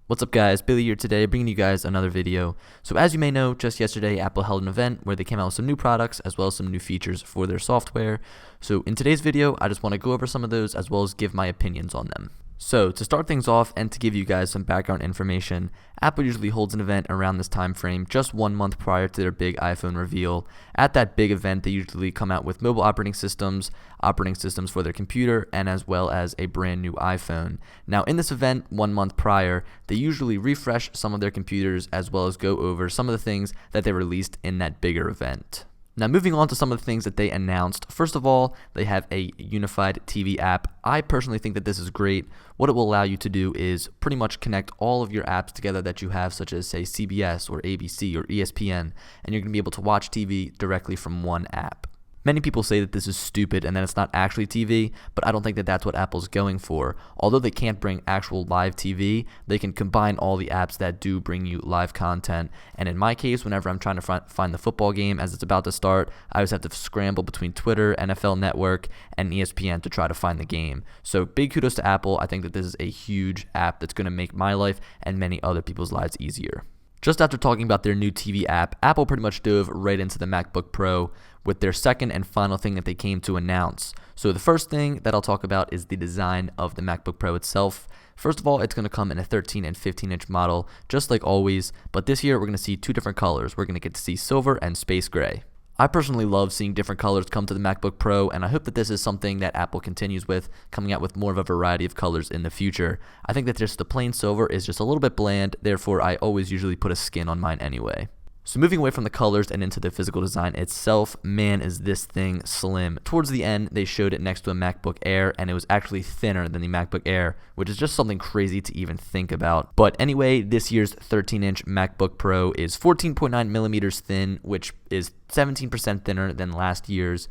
What's up guys, Billy here today bringing you guys another video. So as you may know, just yesterday Apple held an event where they came out with some new products as well as some new features for their software. So in today's video, I just want to go over some of those as well as give my opinions on them. So to start things off and to give you guys some background information, Apple usually holds an event around this time frame just 1 month prior to their big iPhone reveal. At that big event, they usually come out with mobile operating systems for their computer, and as well as a brand new iPhone. Now in this event 1 month prior, they usually refresh some of their computers as well as go over some of the things that they released in that bigger event. Now moving on to some of the things that they announced. First of all, they have a unified TV app. I personally think that this is great. What it will allow you to do is pretty much connect all of your apps together that you have, such as say CBS or ABC or ESPN, and you're going to be able to watch TV directly from one app. Many people say that this is stupid and that it's not actually TV, but I don't think that that's what Apple's going for. Although they can't bring actual live TV, they can combine all the apps that do bring you live content. And in my case, whenever I'm trying to find the football game as it's about to start, I always have to scramble between Twitter, NFL Network, and ESPN to try to find the game. So big kudos to Apple. I think that this is a huge app that's going to make my life and many other people's lives easier. Just after talking about their new TV app, Apple pretty much dove right into the MacBook Pro with their second and final thing that they came to announce. So the first thing that I'll talk about is the design of the MacBook Pro itself. First of all, it's going to come in a 13 and 15 inch model, just like always, but this year we're going to see two different colors. We're going to get to see silver and space gray. I personally love seeing different colors come to the MacBook Pro, and I hope that this is something that Apple continues with, coming out with more of a variety of colors in the future. I think that just the plain silver is just a little bit bland, therefore I always usually put a skin on mine anyway. So moving away from the colors and into the physical design itself, man is this thing slim. Towards the end, they showed it next to a MacBook Air, and it was actually thinner than the MacBook Air, which is just something crazy to even think about. But anyway, this year's 13-inch MacBook Pro is 14.9 millimeters thin, which is 17% thinner than last year's,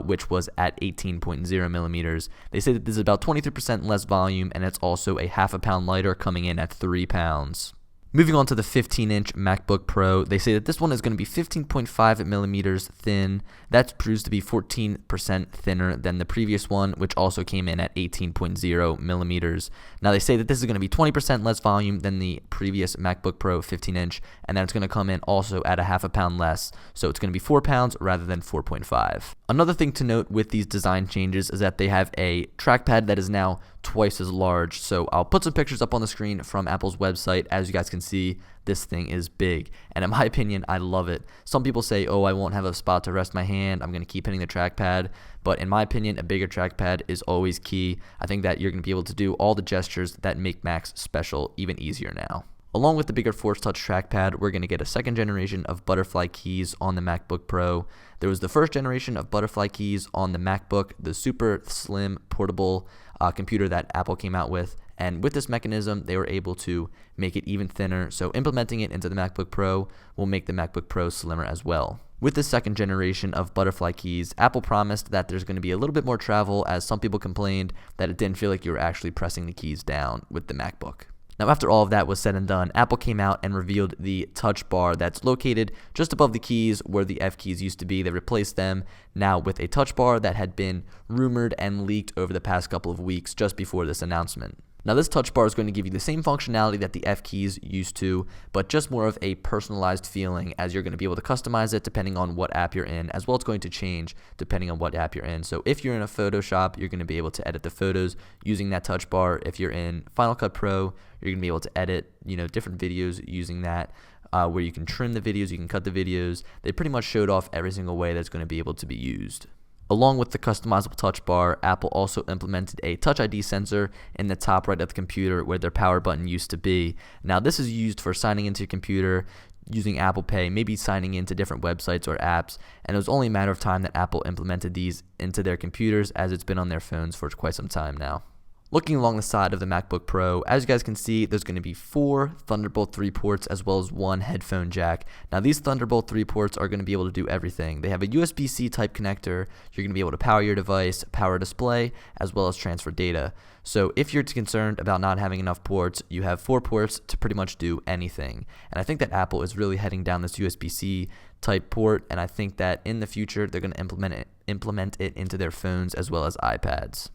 which was at 18.0 millimeters. They say that this is about 23% less volume, and it's also a half a pound lighter, coming in at 3 pounds. Moving on to the 15-inch MacBook Pro, they say that this one is going to be 15.5 millimeters thin. That proves to be 14% thinner than the previous one, which also came in at 18.0 millimeters. Now they say that this is going to be 20% less volume than the previous MacBook Pro 15-inch, and that it's going to come in also at a half a pound less, so it's going to be 4 pounds rather than 4.5. Another thing to note with these design changes is that they have a trackpad that is now twice as large. So I'll put some pictures up on the screen from Apple's website. As you guys can see, this thing is big, and in my opinion, I love it. Some people say, oh, I won't have a spot to rest my hand, I'm going to keep hitting the trackpad, but in my opinion, a bigger trackpad is always key. I think that you're going to be able to do all the gestures that make Macs special even easier now. Along with the bigger Force Touch trackpad, we're going to get a second generation of butterfly keys on the MacBook Pro. There was the first generation of butterfly keys on the MacBook, the super slim portable computer that Apple came out with. And with this mechanism, they were able to make it even thinner. So implementing it into the MacBook Pro will make the MacBook Pro slimmer as well. With the second generation of butterfly keys, Apple promised that there's going to be a little bit more travel, as some people complained that it didn't feel like you were actually pressing the keys down with the MacBook. Now, after all of that was said and done, Apple came out and revealed the touch bar that's located just above the keys where the F keys used to be. They replaced them now with a touch bar that had been rumored and leaked over the past couple of weeks just before this announcement. Now, this touch bar is going to give you the same functionality that the F keys used to, but just more of a personalized feeling, as you're going to be able to customize it depending on what app you're in, as well it's going to change depending on what app you're in. So if you're in a Photoshop, you're going to be able to edit the photos using that touch bar. If you're in Final Cut Pro, you're going to be able to edit, different videos using that, where you can trim the videos, you can cut the videos. They pretty much showed off every single way that's going to be able to be used. Along with the customizable touch bar, Apple also implemented a Touch ID sensor in the top right of the computer where their power button used to be. Now, this is used for signing into your computer, using Apple Pay, maybe signing into different websites or apps, and it was only a matter of time that Apple implemented these into their computers, as it's been on their phones for quite some time now. Looking along the side of the MacBook Pro, as you guys can see, there's going to be 4 Thunderbolt 3 ports as well as 1 headphone jack. Now, these Thunderbolt 3 ports are going to be able to do everything. They have a USB-C type connector. You're going to be able to power your device, power a display, as well as transfer data. So if you're concerned about not having enough ports, you have 4 ports to pretty much do anything. And I think that Apple is really heading down this USB-C type port, and I think that in the future they're going to implement it into their phones as well as iPads.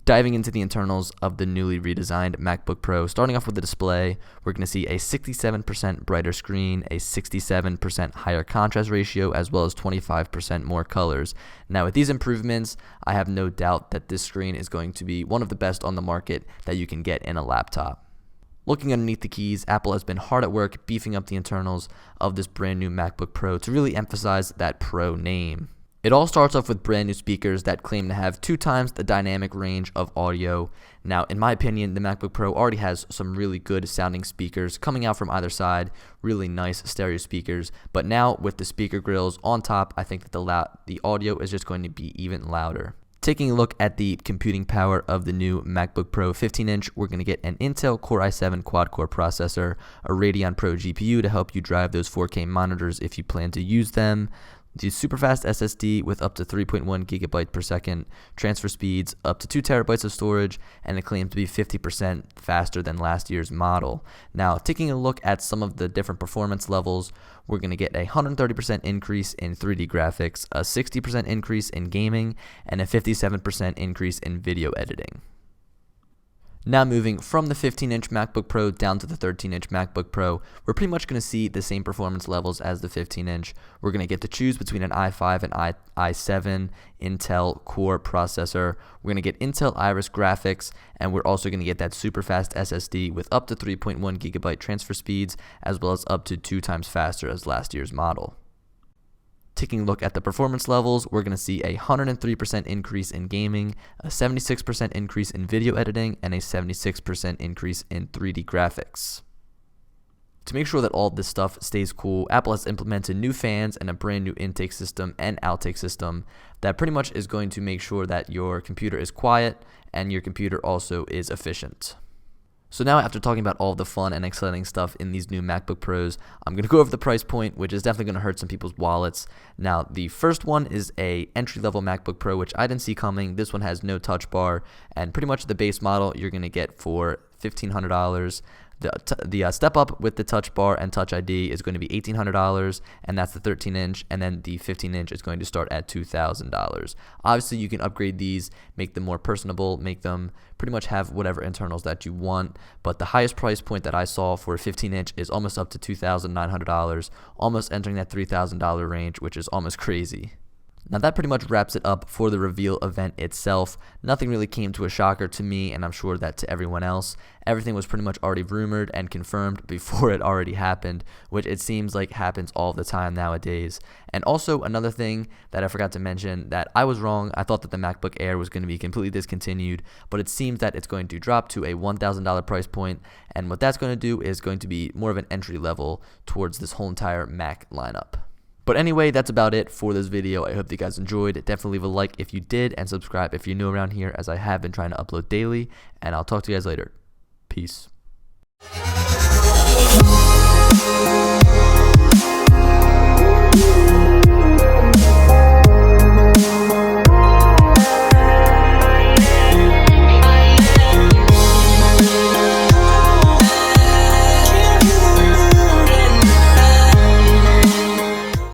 Diving into the internals of the newly redesigned MacBook Pro, starting off with the display, we're going to see a 67% brighter screen, a 67% higher contrast ratio, as well as 25% more colors. Now with these improvements, I have no doubt that this screen is going to be one of the best on the market that you can get in a laptop. Looking underneath the keys, Apple has been hard at work beefing up the internals of this brand new MacBook Pro to really emphasize that Pro name. It all starts off with brand new speakers that claim to have 2 times the dynamic range of audio. Now, in my opinion, the MacBook Pro already has some really good sounding speakers coming out from either side, really nice stereo speakers. But now with the speaker grills on top, I think that the audio is just going to be even louder. Taking a look at the computing power of the new MacBook Pro 15-inch, we're going to get an Intel Core i7 quad-core processor, a Radeon Pro GPU to help you drive those 4K monitors if you plan to use them, the super fast SSD with up to 3.1 gigabyte per second, transfer speeds up to 2 terabytes of storage, and it claims to be 50% faster than last year's model. Now, taking a look at some of the different performance levels, we're going to get a 130% increase in 3D graphics, a 60% increase in gaming, and a 57% increase in video editing. Now moving from the 15-inch MacBook Pro down to the 13-inch MacBook Pro, we're pretty much going to see the same performance levels as the 15-inch. We're going to get to choose between an i5 and i7 Intel Core processor. We're going to get Intel Iris graphics, and we're also going to get that super fast SSD with up to 3.1 gigabyte transfer speeds, as well as up to 2 times faster as last year's model. Taking a look at the performance levels, we're going to see a 103% increase in gaming, a 76% increase in video editing, and a 76% increase in 3D graphics. To make sure that all of this stuff stays cool, Apple has implemented new fans and a brand new intake system and outtake system that pretty much is going to make sure that your computer is quiet and your computer also is efficient. So now, after talking about all the fun and exciting stuff in these new MacBook Pros, I'm going to go over the price point, which is definitely going to hurt some people's wallets. Now, the first one is a entry-level MacBook Pro, which I didn't see coming. This one has no touch bar, and pretty much the base model you're going to get for $1,500. The step up with the touch bar and touch ID is going to be $1,800, and that's the 13-inch, and then the 15-inch is going to start at $2,000. Obviously, you can upgrade these, make them more personable, make them pretty much have whatever internals that you want, but the highest price point that I saw for a 15-inch is almost up to $2,900, almost entering that $3,000 range, which is almost crazy. Now that pretty much wraps it up for the reveal event itself. Nothing really came to a shocker to me, and I'm sure that to everyone else. Everything was pretty much already rumored and confirmed before it already happened, which it seems like happens all the time nowadays. And also another thing that I forgot to mention, that I was wrong. I thought that the MacBook Air was going to be completely discontinued, but it seems that it's going to drop to a $1,000 price point, and what that's going to do is going to be more of an entry level towards this whole entire Mac lineup. But anyway, that's about it for this video. I hope you guys enjoyed. Definitely leave a like if you did, and subscribe if you're new around here, as I have been trying to upload daily. And I'll talk to you guys later. Peace.